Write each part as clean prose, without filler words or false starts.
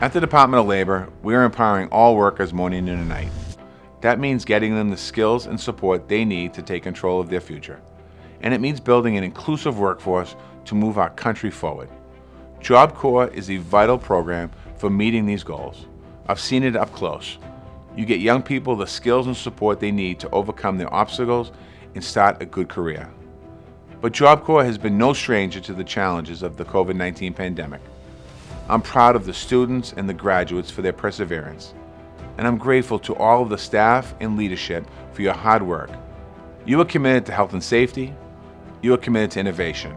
At the Department of Labor, we are empowering all workers morning and night. That means getting them the skills and support they need to take control of their future. And it means building an inclusive workforce to move our country forward. Job Corps is a vital program for meeting these goals. I've seen it up close. You get young people the skills and support they need to overcome their obstacles and start a good career. But Job Corps has been no stranger to the challenges of the COVID-19 pandemic. I'm proud of the students and the graduates for their perseverance, and I'm grateful to all of the staff and leadership for your hard work. You are committed to health and safety. You are committed to innovation.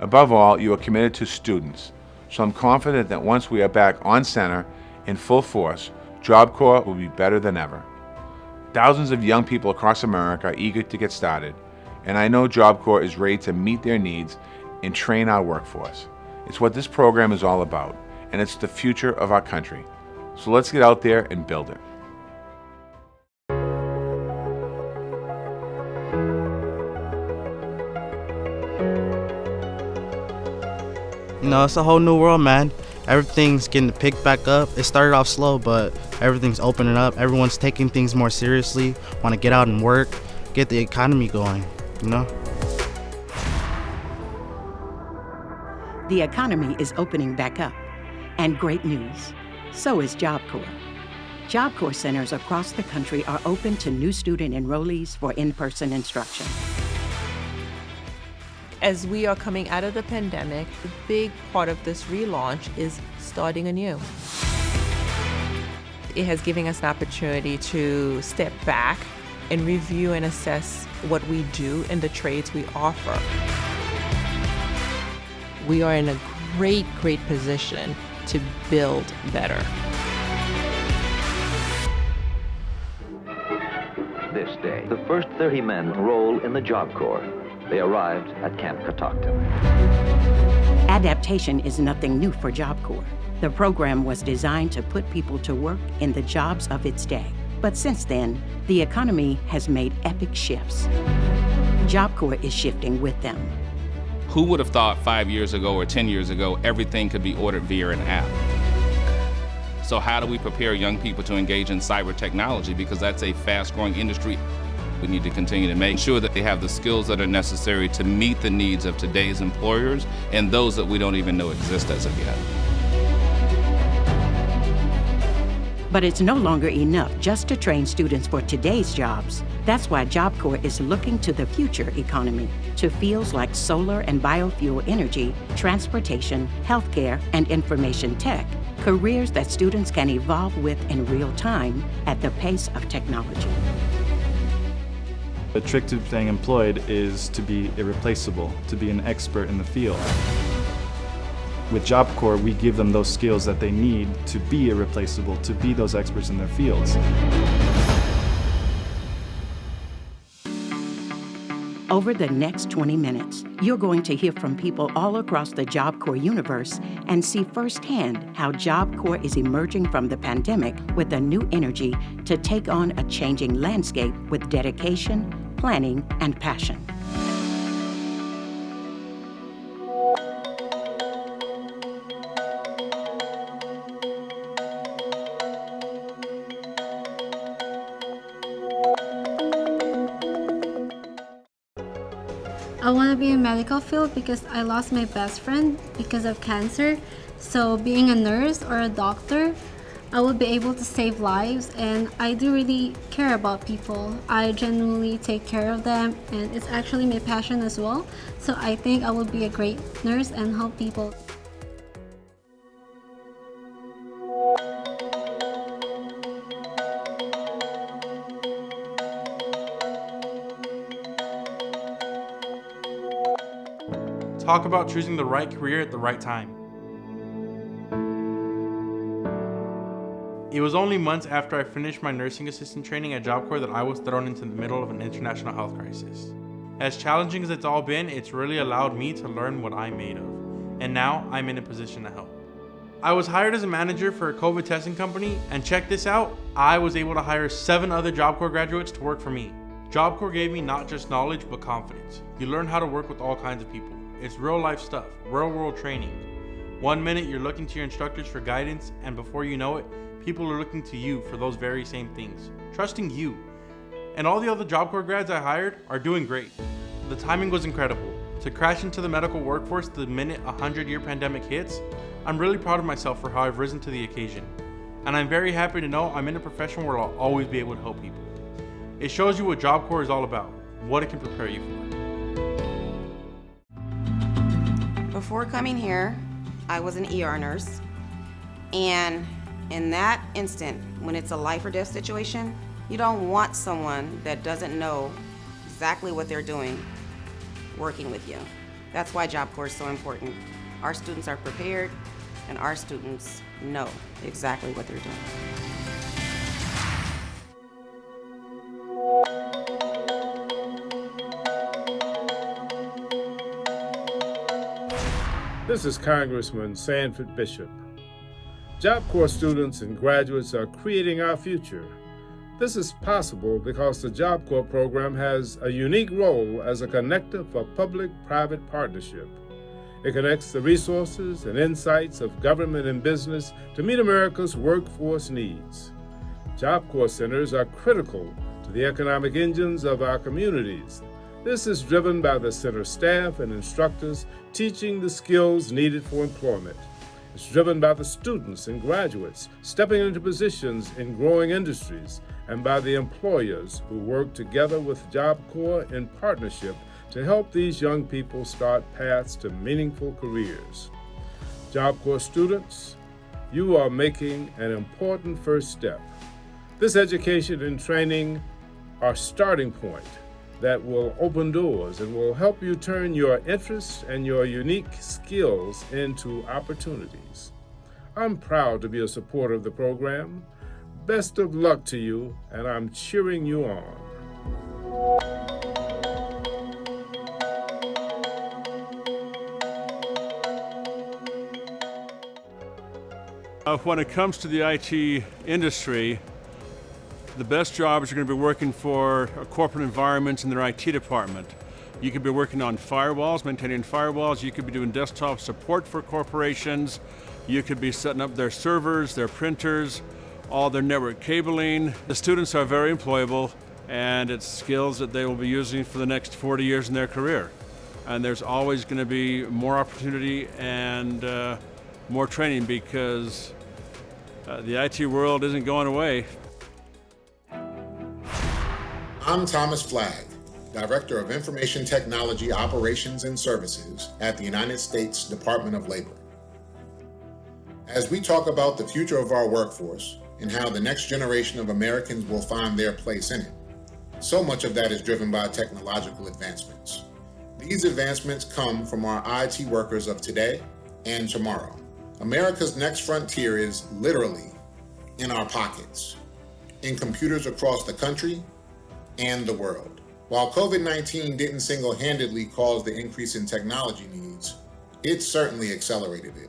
Above all, you are committed to students, so I'm confident that once we are back on center in full force, Job Corps will be better than ever. Thousands of young people across America are eager to get started, and I know Job Corps is ready to meet their needs and train our workforce. It's what this program is all about, and it's the future of our country. So let's get out there and build it. It's a whole new world, man. Everything's getting picked back up. It started off slow, but everything's opening up. Everyone's taking things more seriously, want to get out and work, get the economy going, The economy is opening back up, and great news, so is Job Corps. Job Corps centers across the country are open to new student enrollees for in-person instruction. As we are coming out of the pandemic, a big part of this relaunch is starting anew. It has given us an opportunity to step back and review and assess what we do and the trades we offer. We are in a great position to build better. This day, the first 30 men enroll in the Job Corps. They arrived at Camp Catoctin. Adaptation is nothing new for Job Corps. The program was designed to put people to work in the jobs of its day. But since then, the economy has made epic shifts. Job Corps is shifting with them. Who would have thought 5 years ago or 10 years ago everything could be ordered via an app? So how do we prepare young people to engage in cyber technology? Because that's a fast-growing industry. We need to continue to make sure that they have the skills that are necessary to meet the needs of today's employers and those that we don't even know exist as of yet. But it's no longer enough just to train students for today's jobs. That's why Job Corps is looking to the future economy, to fields like solar and biofuel energy, transportation, healthcare, and information tech, careers that students can evolve with in real time at the pace of technology. The trick to staying employed is to be irreplaceable, to be an expert in the field. With Job Corps, we give them those skills that they need to be irreplaceable, to be those experts in their fields. Over the next 20 minutes, you're going to hear from people all across the Job Corps universe and see firsthand how Job Corps is emerging from the pandemic with a new energy to take on a changing landscape with dedication, planning, and passion. I want to be in medical field because I lost my best friend because of cancer. So being a nurse or a doctor, I will be able to save lives, and I do really care about people. I genuinely take care of them, and it's actually my passion as well. So I think I will be a great nurse and help people. Talk about choosing the right career at the right time. It was only months after I finished my nursing assistant training at Job Corps that I was thrown into the middle of an international health crisis. As challenging as it's all been, it's really allowed me to learn what I'm made of. And now I'm in a position to help. I was hired as a manager for a COVID testing company, and check this out, I was able to hire 7 other Job Corps graduates to work for me. Job Corps gave me not just knowledge, but confidence. You learn how to work with all kinds of people. It's real life stuff, real world training. One minute you're looking to your instructors for guidance, and before you know it, people are looking to you for those very same things, trusting you. And all the other Job Corps grads I hired are doing great. The timing was incredible. To crash into the medical workforce the minute a 100-year pandemic hits, I'm really proud of myself for how I've risen to the occasion. And I'm very happy to know I'm in a profession where I'll always be able to help people. It shows you what Job Corps is all about, what it can prepare you for. Before coming here, I was an ER nurse. And in that instant, when it's a life or death situation, you don't want someone that doesn't know exactly what they're doing working with you. That's why Job Corps is so important. Our students are prepared, and our students know exactly what they're doing. This is Congressman Sanford Bishop. Job Corps students and graduates are creating our future. This is possible because the Job Corps program has a unique role as a connector for public-private partnership. It connects the resources and insights of government and business to meet America's workforce needs. Job Corps centers are critical to the economic engines of our communities. This is driven by the center staff and instructors teaching the skills needed for employment. It's driven by the students and graduates stepping into positions in growing industries and by the employers who work together with Job Corps in partnership to help these young people start paths to meaningful careers. Job Corps students, you are making an important first step. This education and training are starting point that will open doors and will help you turn your interests and your unique skills into opportunities. I'm proud to be a supporter of the program. Best of luck to you, and I'm cheering you on. When it comes to the IT industry, the best jobs are going to be working for corporate environments in their IT department. You could be working on firewalls, maintaining firewalls. You could be doing desktop support for corporations. You could be setting up their servers, their printers, all their network cabling. The students are very employable, and it's skills that they will be using for the next 40 years in their career. And there's always going to be more opportunity and more training because the IT world isn't going away. I'm Thomas Flagg, Director of Information Technology Operations and Services at the United States Department of Labor. As we talk about the future of our workforce and how the next generation of Americans will find their place in it, so much of that is driven by technological advancements. These advancements come from our IT workers of today and tomorrow. America's next frontier is literally in our pockets, in computers across the country and the world. While COVID-19 didn't single-handedly cause the increase in technology needs, it certainly accelerated it.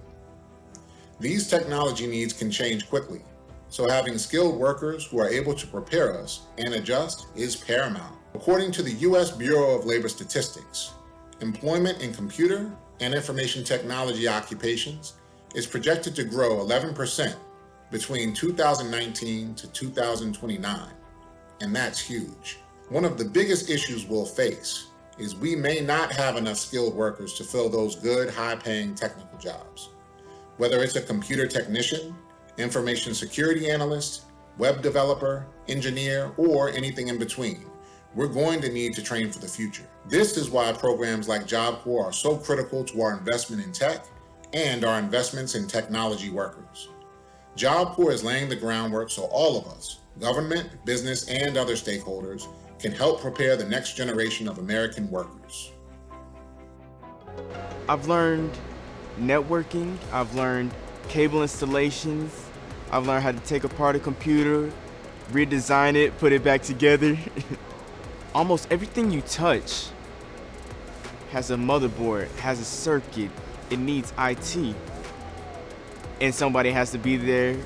These technology needs can change quickly, so having skilled workers who are able to prepare us and adjust is paramount. According to the U.S. Bureau of Labor Statistics, employment in computer and information technology occupations is projected to grow 11% between 2019 to 2029. And that's huge. One of the biggest issues we'll face is we may not have enough skilled workers to fill those good, high-paying technical jobs. Whether it's a computer technician, information security analyst, web developer, engineer, or anything in between, we're going to need to train for the future. This is why programs like Job Corps are so critical to our investment in tech and our investments in technology workers. Job Corps is laying the groundwork so all of us, government, business, and other stakeholders, can help prepare the next generation of American workers. I've learned networking, I've learned cable installations, I've learned how to take apart a computer, redesign it, put it back together. Almost everything you touch has a motherboard, has a circuit, it needs IT. And somebody has to be there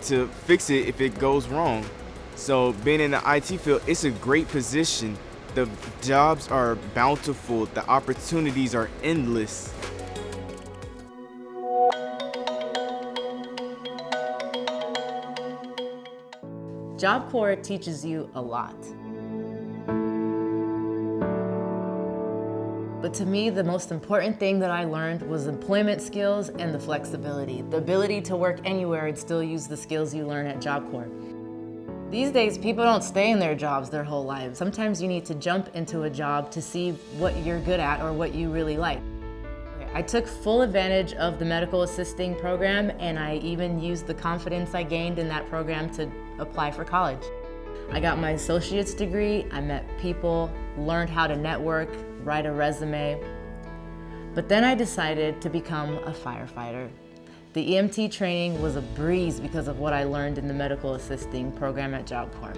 to fix it if it goes wrong. So being in the IT field, it's a great position. The jobs are bountiful, the opportunities are endless. Job Corps teaches you a lot. But to me, the most important thing that I learned was employment skills and the flexibility, the ability to work anywhere and still use the skills you learn at Job Corps. These days, people don't stay in their jobs their whole lives. Sometimes you need to jump into a job to see what you're good at or what you really like. I took full advantage of the medical assisting program, and I even used the confidence I gained in that program to apply for college. I got my associate's degree, I met people, learned how to network, write a resume. But then I decided to become a firefighter. The EMT training was a breeze because of what I learned in the medical assisting program at Job Corps.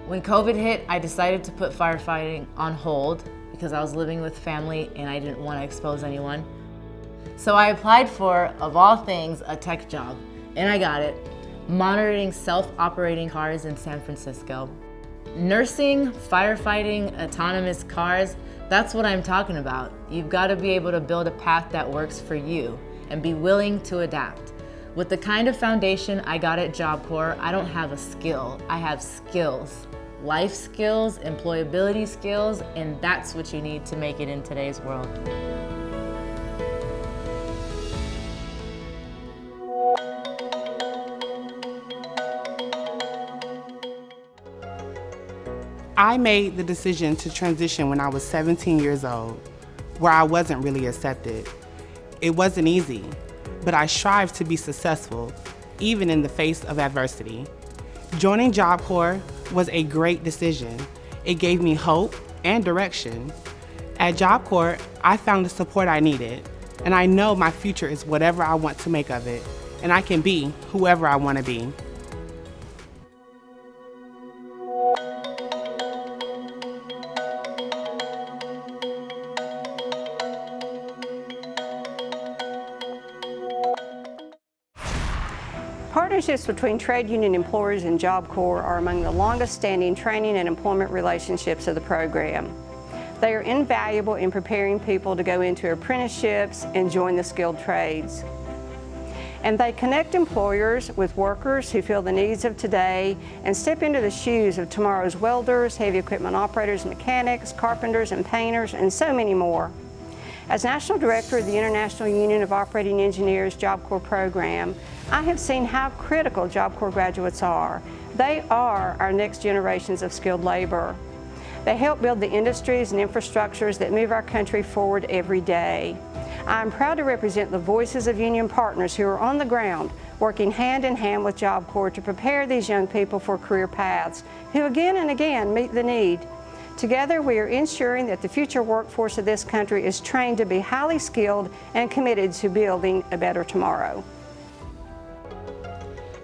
When COVID hit, I decided to put firefighting on hold because I was living with family and I didn't want to expose anyone. So I applied for, of all things, a tech job, and I got it, monitoring self-operating cars in San Francisco. Nursing, firefighting, autonomous cars, that's what I'm talking about. You've got to be able to build a path that works for you and be willing to adapt. With the kind of foundation I got at Job Corps, I don't have a skill, I have skills. Life skills, employability skills, and that's what you need to make it in today's world. I made the decision to transition when I was 17 years old, where I wasn't really accepted. It wasn't easy, but I strived to be successful, even in the face of adversity. Joining Job Corps was a great decision. It gave me hope and direction. At Job Corps, I found the support I needed, and I know my future is whatever I want to make of it, and I can be whoever I want to be. Partnerships between trade union employers and Job Corps are among the longest-standing training and employment relationships of the program. They are invaluable in preparing people to go into apprenticeships and join the skilled trades. And they connect employers with workers who feel the needs of today and step into the shoes of tomorrow's welders, heavy equipment operators, mechanics, carpenters, and painters, and so many more. As National Director of the International Union of Operating Engineers Job Corps program, I have seen how critical Job Corps graduates are. They are our next generations of skilled labor. They help build the industries and infrastructures that move our country forward every day. I am proud to represent the voices of union partners who are on the ground, working hand in hand with Job Corps to prepare these young people for career paths, who again and again meet the need. Together, we are ensuring that the future workforce of this country is trained to be highly skilled and committed to building a better tomorrow.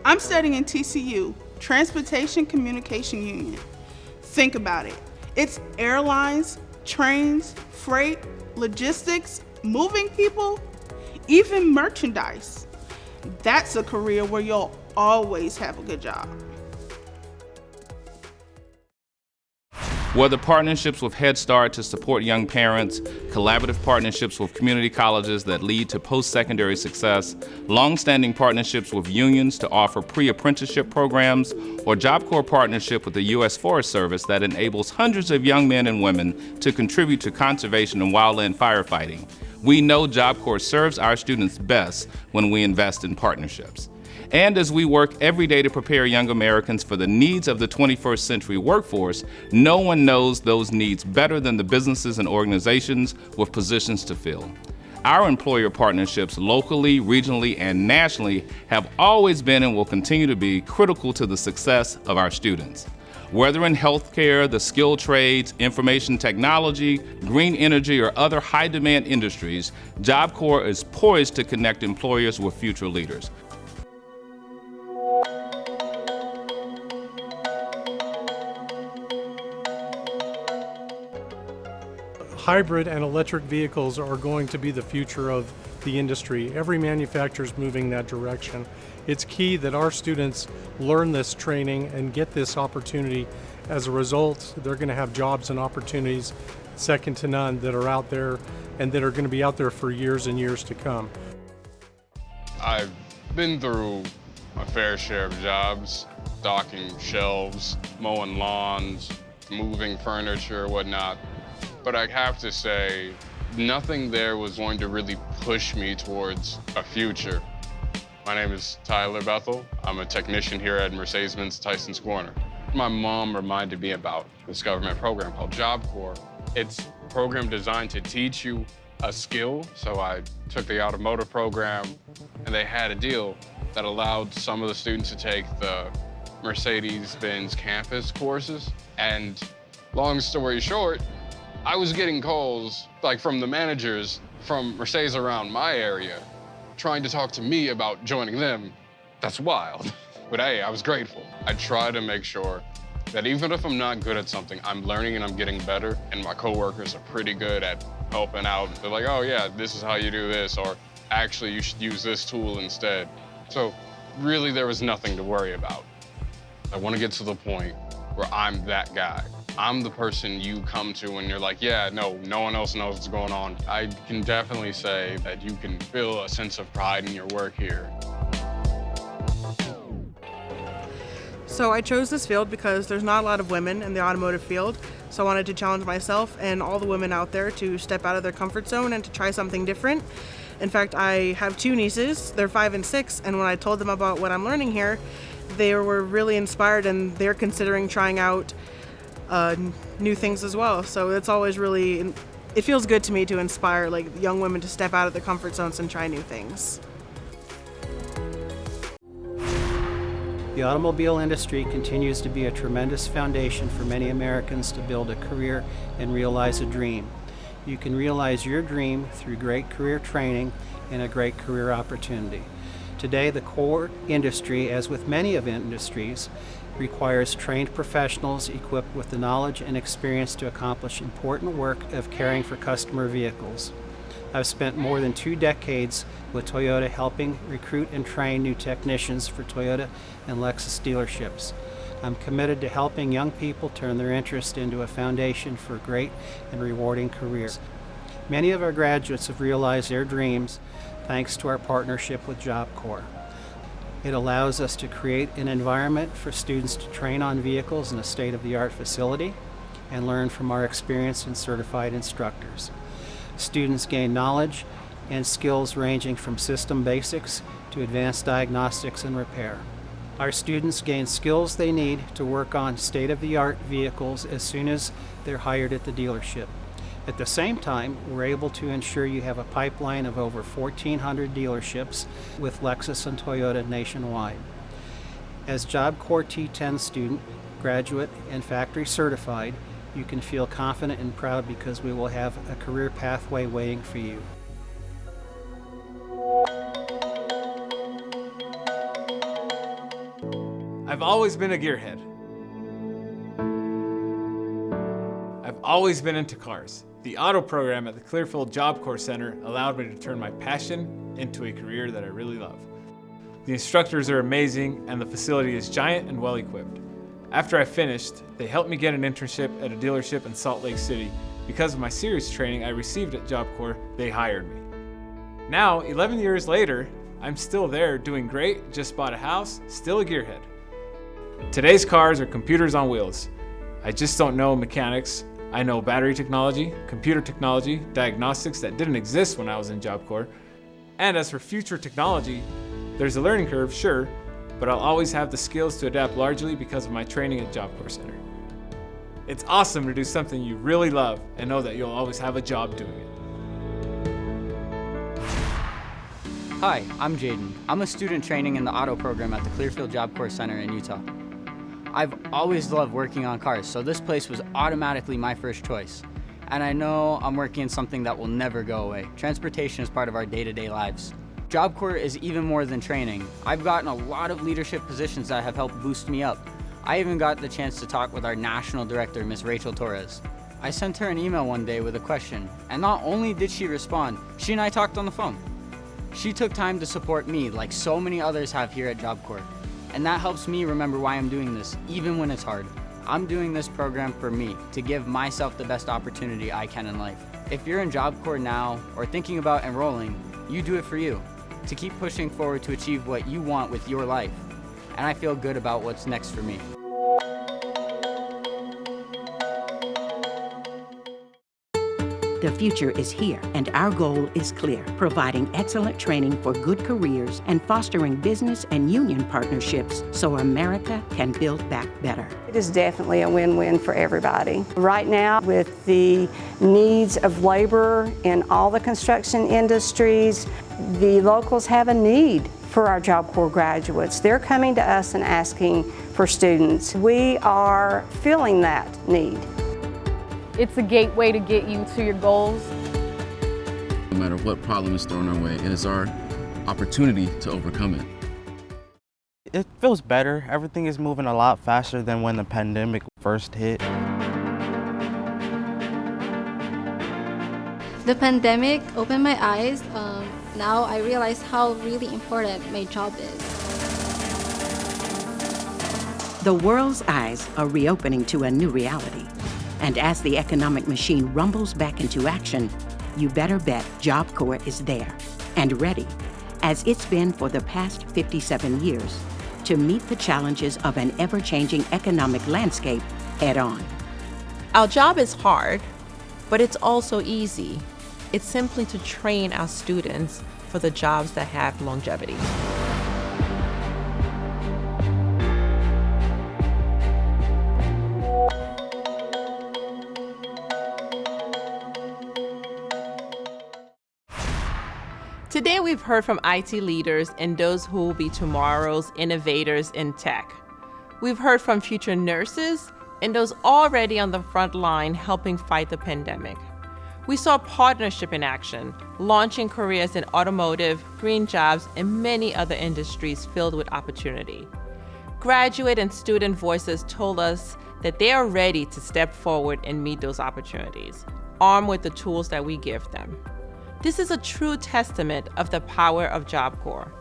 I'm studying in TCU, Transportation Communication Union. Think about it. It's airlines, trains, freight, logistics, moving people, even merchandise. That's a career where you'll always have a good job. Whether partnerships with Head Start to support young parents, collaborative partnerships with community colleges that lead to post-secondary success, long-standing partnerships with unions to offer pre-apprenticeship programs, or Job Corps partnership with the U.S. Forest Service that enables hundreds of young men and women to contribute to conservation and wildland firefighting. We know Job Corps serves our students best when we invest in partnerships. And as we work every day to prepare young Americans for the needs of the 21st century workforce, no one knows those needs better than the businesses and organizations with positions to fill. Our employer partnerships locally, regionally, and nationally have always been and will continue to be critical to the success of our students. Whether in healthcare, the skilled trades, information technology, green energy, or other high-demand industries, Job Corps is poised to connect employers with future leaders. Hybrid and electric vehicles are going to be the future of the industry. Every manufacturer is moving that direction. It's key that our students learn this training and get this opportunity. As a result, they're going to have jobs and opportunities second to none that are out there and that are going to be out there for years and years to come. I've been through a fair share of jobs, stocking shelves, mowing lawns, moving furniture, whatnot. But I have to say, nothing there was going to really push me towards a future. My name is Tyler Bethel. I'm a technician here at Mercedes-Benz Tyson's Corner. My mom reminded me about this government program called Job Corps. It's a program designed to teach you a skill. So I took the automotive program, and they had a deal that allowed some of the students to take the Mercedes-Benz campus courses. And long story short, I was getting calls like from the managers from Mercedes around my area trying to talk to me about joining them. That's wild. But hey, I was grateful. I try to make sure that even if I'm not good at something, I'm learning and I'm getting better, and my coworkers are pretty good at helping out. They're like, oh yeah, this is how you do this, or actually you should use this tool instead. So really there was nothing to worry about. I want to get to the point where I'm that guy. I'm the person you come to when you're like, yeah, no one else knows what's going on. I can definitely say that you can feel a sense of pride in your work here. So I chose this field because there's not a lot of women in the automotive field, so I wanted to challenge myself and all the women out there to step out of their comfort zone and to try something different. In fact, I have 2 nieces, they're 5 and 6, and when I told them about what I'm learning here, they were really inspired and they're considering trying out new things as well. So it's always really, it feels good to me to inspire like young women to step out of their comfort zones and try new things. The automobile industry continues to be a tremendous foundation for many Americans to build a career and realize a dream. You can realize your dream through great career training and a great career opportunity. Today, the core industry, as with many of industries, requires trained professionals equipped with the knowledge and experience to accomplish important work of caring for customer vehicles. I've spent more than 2 decades with Toyota helping recruit and train new technicians for Toyota and Lexus dealerships. I'm committed to helping young people turn their interest into a foundation for great and rewarding careers. Many of our graduates have realized their dreams thanks to our partnership with Job Corps. It allows us to create an environment for students to train on vehicles in a state-of-the-art facility and learn from our experienced and certified instructors. Students gain knowledge and skills ranging from system basics to advanced diagnostics and repair. Our students gain skills they need to work on state-of-the-art vehicles as soon as they're hired at the dealership. At the same time, we're able to ensure you have a pipeline of over 1,400 dealerships with Lexus and Toyota nationwide. As Job Corps T10 student, graduate, and factory certified, you can feel confident and proud because we will have a career pathway waiting for you. I've always been a gearhead. I've always been into cars. The auto program at the Clearfield Job Corps Center allowed me to turn my passion into a career that I really love. The instructors are amazing and the facility is giant and well equipped. After I finished, they helped me get an internship at a dealership in Salt Lake City. Because of my serious training I received at Job Corps, they hired me. Now, 11 years later, I'm still there doing great, just bought a house, still a gearhead. Today's cars are computers on wheels. I just don't know mechanics. I know battery technology, computer technology, diagnostics that didn't exist when I was in Job Corps. And as for future technology, there's a learning curve, sure, but I'll always have the skills to adapt largely because of my training at Job Corps Center. It's awesome to do something you really love and know that you'll always have a job doing it. Hi, I'm Jaden. I'm a student training in the auto program at the Clearfield Job Corps Center in Utah. I've always loved working on cars, so this place was automatically my first choice. And I know I'm working in something that will never go away. Transportation is part of our day-to-day lives. Job Corps is even more than training. I've gotten a lot of leadership positions that have helped boost me up. I even got the chance to talk with our national director, Ms. Rachel Torres. I sent her an email one day with a question, and not only did she respond, she and I talked on the phone. She took time to support me like so many others have here at Job Corps. And that helps me remember why I'm doing this, even when it's hard. I'm doing this program for me, to give myself the best opportunity I can in life. If you're in Job Corps now, or thinking about enrolling, you do it for you, to keep pushing forward to achieve what you want with your life. and I feel good about what's next for me. The future is here, and our goal is clear: providing excellent training for good careers and fostering business and union partnerships so America can build back better. It is definitely a win-win for everybody. Right now, with the needs of labor in all the construction industries, the locals have a need for our Job Corps graduates. They're coming to us and asking for students. We are filling that need. It's a gateway to get you to your goals. No matter what problem is thrown our way, it is our opportunity to overcome it. It feels better. Everything is moving a lot faster than when the pandemic first hit. The pandemic opened my eyes. Now I realize how really important my job is. The world's eyes are reopening to a new reality. And as the economic machine rumbles back into action, you better bet Job Corps is there and ready, as it's been for the past 57 years, to meet the challenges of an ever-changing economic landscape head-on. Our job is hard, but it's also easy. It's simply to train our students for the jobs that have longevity. Today we've heard from IT leaders and those who will be tomorrow's innovators in tech. We've heard from future nurses and those already on the front line helping fight the pandemic. We saw partnership in action, launching careers in automotive, green jobs, and many other industries filled with opportunity. Graduate and student voices told us that they are ready to step forward and meet those opportunities, armed with the tools that we give them. This is a true testament of the power of Job Corps.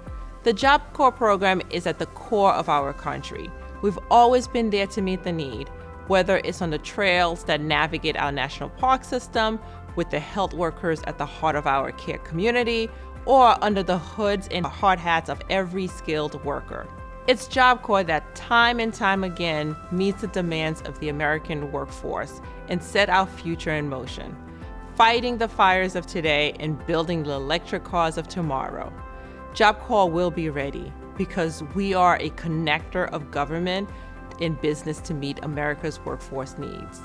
The Job Corps program is at the core of our country. We've always been there to meet the need, whether it's on the trails that navigate our national park system, with the health workers at the heart of our care community, or under the hoods and hard hats of every skilled worker. It's Job Corps that time and time again meets the demands of the American workforce and set our future in motion, fighting the fires of today and building the electric cars of tomorrow. Job Corps will be ready because we are a connector of government and business to meet America's workforce needs.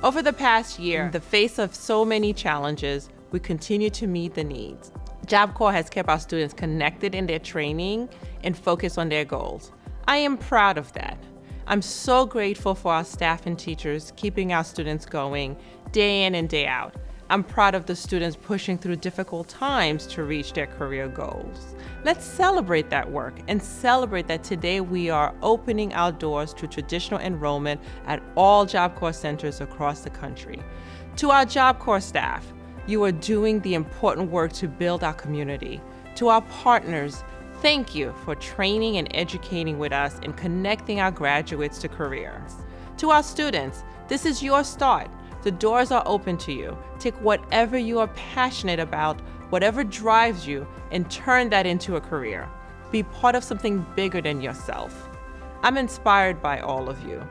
Over the past year, in the face of so many challenges, we continue to meet the needs. Job Corps has kept our students connected in their training and focused on their goals. I am proud of that. I'm so grateful for our staff and teachers keeping our students going day in and day out. I'm proud of the students pushing through difficult times to reach their career goals. Let's celebrate that work and celebrate that today we are opening our doors to traditional enrollment at all Job Corps centers across the country. To our Job Corps staff, you are doing the important work to build our community. To our partners, thank you for training and educating with us and connecting our graduates to careers. To our students, this is your start. The doors are open to you. Take whatever you are passionate about, whatever drives you, and turn that into a career. Be part of something bigger than yourself. I'm inspired by all of you.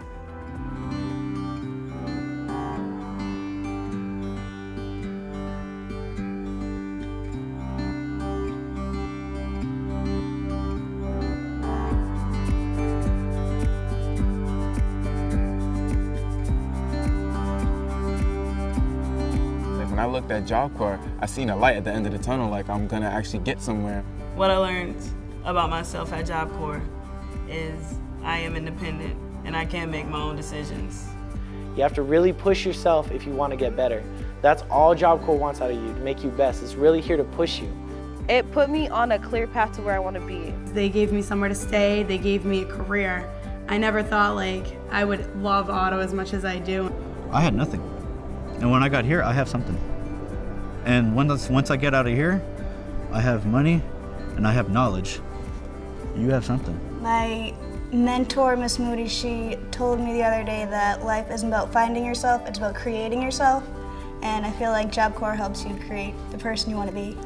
When I looked at Job Corps, I seen a light at the end of the tunnel, like I'm gonna actually get somewhere. What I learned about myself at Job Corps is I am independent and I can make my own decisions. You have to really push yourself if you want to get better. That's all Job Corps wants out of you, to make you best. It's really here to push you. It put me on a clear path to where I want to be. They gave me somewhere to stay, they gave me a career. I never thought I would love auto as much as I do. I had nothing. And when I got here, I have something. And once I get out of here, I have money and I have knowledge. You have something. My mentor, Miss Moody, she told me the other day that life isn't about finding yourself, it's about creating yourself. And I feel like Job Corps helps you create the person you want to be.